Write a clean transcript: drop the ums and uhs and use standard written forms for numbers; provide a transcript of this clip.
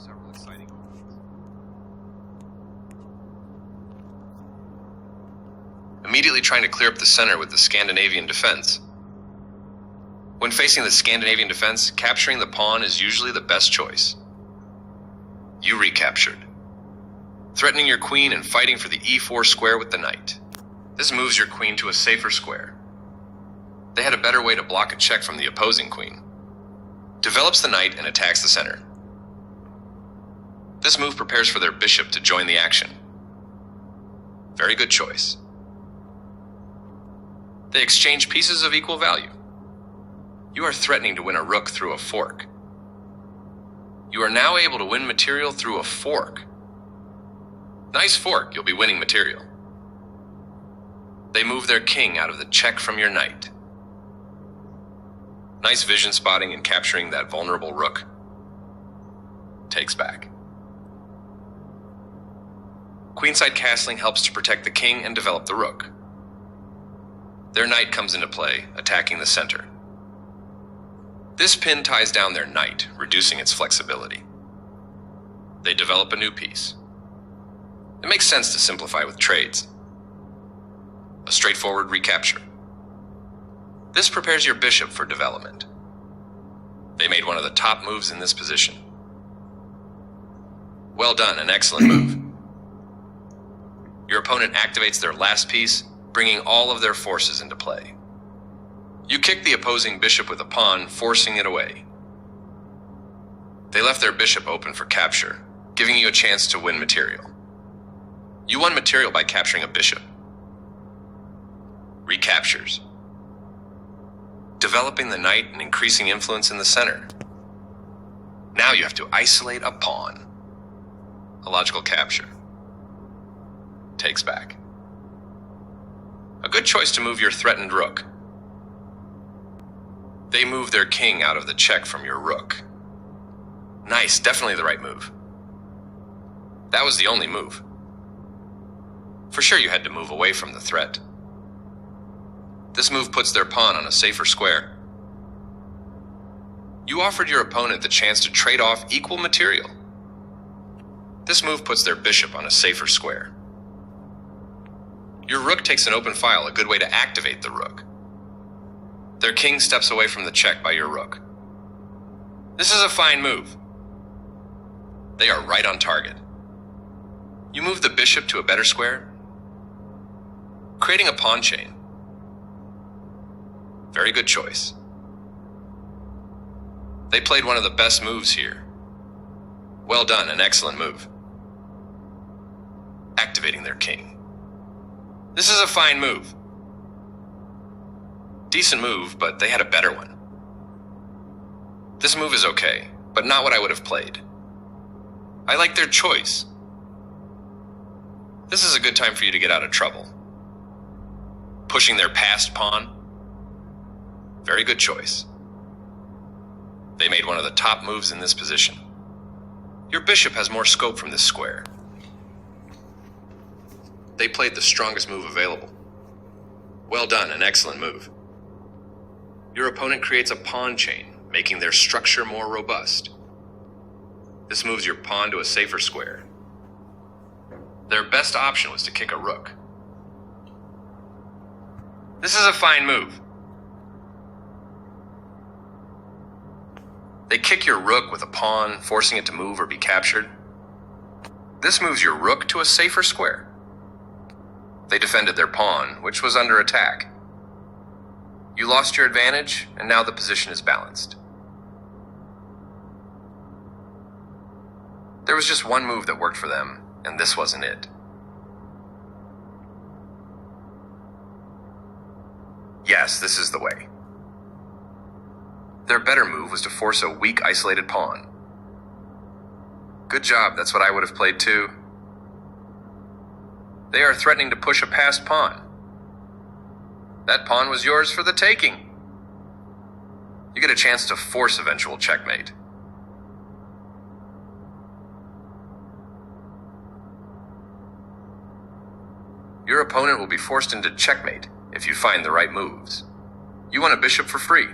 several exciting openings. Immediately trying to clear up the center with the Scandinavian defense. When facing the Scandinavian defense, capturing the pawn is usually the best choice. You recaptured, threatening your queen and fighting for the e4 square with the knight. This moves your queen to a safer square. They had a better way to block a check from the opposing queen. Develops the knight and attacks the center. This move prepares for their bishop to join the action. Very good choice. They exchange pieces of equal value. You are threatening to win a rook through a fork. You are now able to win material through a fork. Nice fork, you'll be winning material. They move their king out of the check from your knight. Nice vision spotting and capturing that vulnerable rook. Takes back. Queenside castling helps to protect the king and develop the rook. Their knight comes into play, attacking the center. This pin ties down their knight, reducing its flexibility. They develop a new piece. It makes sense to simplify with trades. A straightforward recapture. This prepares your bishop for development. They made one of the top moves in this position. Well done, an excellent move. Your opponent activates their last piece, bringing all of their forces into play. You kick the opposing bishop with a pawn, forcing it away. They left their bishop open for capture, giving you a chance to win material. You won material by capturing a bishop. Recaptures. Developing the knight and increasing influence in the center. Now you have to isolate a pawn. A logical capture. Takes back. A good choice to move your threatened rook. They move their king out of the check from your rook. Nice, definitely the right move. That was the only move. For sure you had to move away from the threat. This move puts their pawn on a safer square. You offered your opponent the chance to trade off equal material. This move puts their bishop on a safer square. Your rook takes an open file, a good way to activate the rook. Their king steps away from the check by your rook. This is a fine move. They are right on target. You move the bishop to a better square, creating a pawn chain. Very good choice. They played one of the best moves here. Well done, an excellent move. Activating their king. This is a fine move. Decent move, but they had a better one. This move is okay, but not what I would have played. I like their choice. This is a good time for you to get out of trouble. Pushing their passed pawn. Very good choice. They made one of the top moves in this position. Your bishop has more scope from this square. They played the strongest move available. Well done, an excellent move. Your opponent creates a pawn chain, making their structure more robust. This moves your pawn to a safer square. Their best option was to kick a rook. This is a fine move. They kick your rook with a pawn, forcing it to move or be captured. This moves your rook to a safer square. They defended their pawn, which was under attack. You lost your advantage, and now the position is balanced. There was just one move that worked for them, and this wasn't it. Yes, this is the way. Their better move was to force a weak, isolated pawn. Good job, that's what I would have played too. They are threatening to push a passed pawn. That pawn was yours for the taking. You get a chance to force eventual checkmate. Your opponent will be forced into checkmate if you find the right moves. You won a bishop for free.